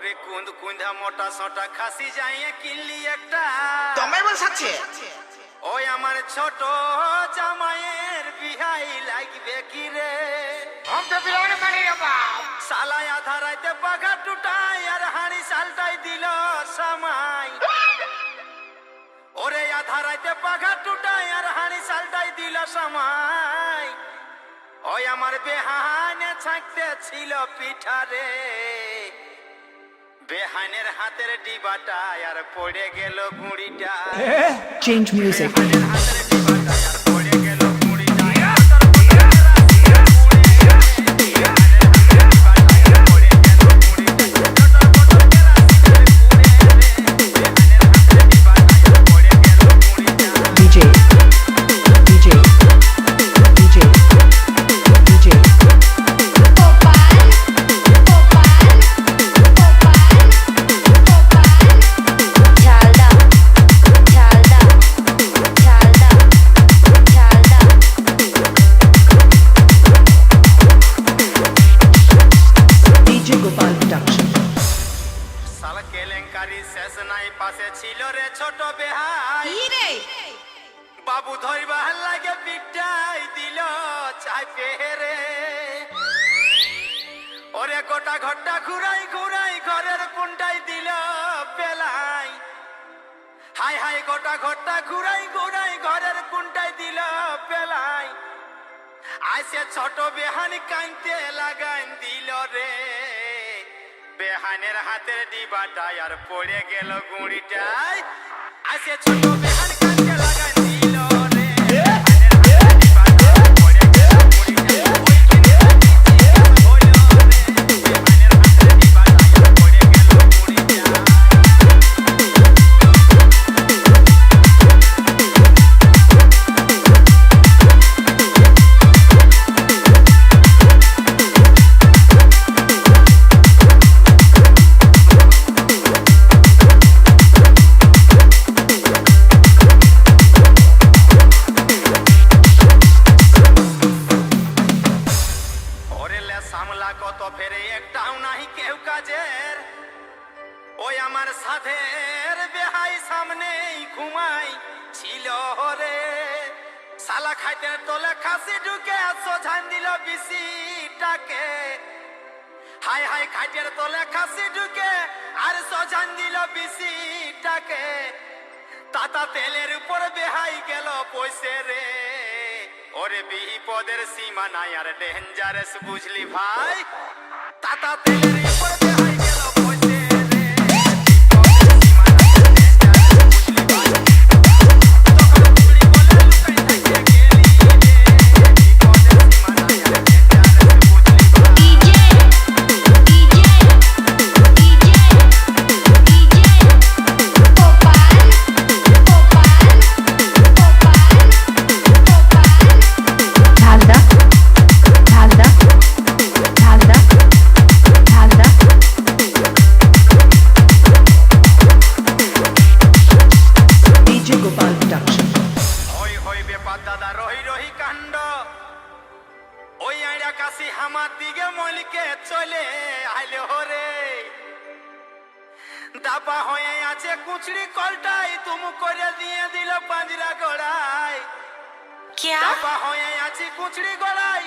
ওরে কুন্দ কুন্ধা মোটা সোটা খাসি যাইয়ে কিনলি একটা দমে বসাচ্ছে ওই আমার ছোট জামাইয়ের বিহাই লাগবে কি রে हम तो बिलोने मारे रे बाप সালাই আধা রাইতে পাখা টুটাই আর হাড়ি সালটাই দিল সামাই ওরে আধা রাইতে পাখা টুটাই আর হাড়ি সালটাই দিল সামাই ওই আমার বেহানে ছাকতে ছিল পিঠা রে বেহানের হাতের ডিবাটা আর পড়ে গেল গুড়িটা Change music. বেহানের হাতের ডিবাটা আর পড়ে গেল গুড়িটা DJ. DJ. DJ. DJ. Jhalda Jhalda Jhalda Jhalda DJ Gopal Production. সালা কেলেঙ্কারি শেষ নাই পাশে ছিল রে ছোট বেহাই রে বাবু ধরবা লাগে পিটাই দিল চাপে রে ওরে গোটা ঘরটা ঘুরাই ঘুরাই ঘরের কোনটাই দিল পেলাই হাই হাই গোটা ঘরটা ঘুরাই ঘুরাই ঘরের কোনটাই দিল পেলাই আইসে ছোট বেহান কাইতে লাগাই দিল রে বেহানের হাতের ডিবাটা আর পড়ে গেল গুড়িটাই আইসে ছোট বেহান কাইতে লাগাই দিল রে বেহানের হাতের ডিবাটা আর পড়ে গেল গুড়িটাই ওই কিনে হইল রে বেহানের হাতের ডিবাটা আর পড়ে গেল গুড়িটাই ওরেলে সামলা কত ফেরে একটাও নাহি কেউ কাজের ওই আমার সাথের বেহাই সামনেই ঘুমাই ছিল রে সালা খাইতে তোলে খাসি ঢুকে সোঝান দিল বিসিটাকে হাই হাই খাইতের তোলে খাসি ঢুকে আর সোঝান দিল বিসিটাকে তাতা তেলের উপর বেহাই গেল পয়সে রে ওরে বিপদের সীমা নাই আর ডেঞ্জারাস বুঝলি ভাই তাতা তেলের উপর বেহাই গেল পয়সে রে বিপদের সীমা নাই আর ডেঞ্জারাস বুঝলি ভাই তখন চুরি বলে লুকাই থেকে গেলি রে বিপদের সীমা নাই আর ডেঞ্জারাস বুঝলি ভাই DJ DJ DJ DJ Gopal Gopal Gopal Dhalda. Dhalda. Dhalda. Dhalda. DJ Gopal Production. হই হই বেপার দাদা রহি রহি কাণ্ড ওই আইরা কাশি হামার দিকে মলিকে চলে আইলে হরে দাপা হয়ে আছে কুচড়ি কলটাই তুমু করে দিয়ে দিল পাঁজরা গড়াই क्या দাপা হয়ে আছে কুচড়ি গড়াই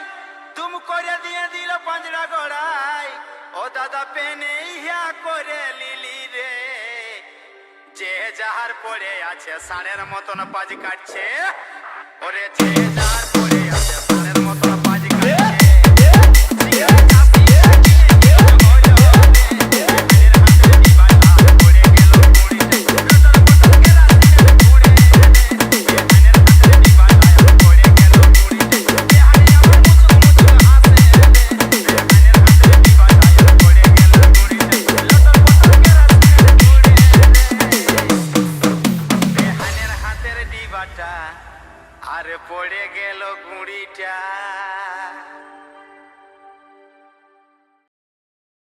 তুমু করে দিয়ে দিল পাঁজরা গড়াই ও দাদা পেনে ইয়া করে লিলি রে যে যাহার পড়ে আছে সাড়ের মতন পাজ কাটছে ওরে যে যাহার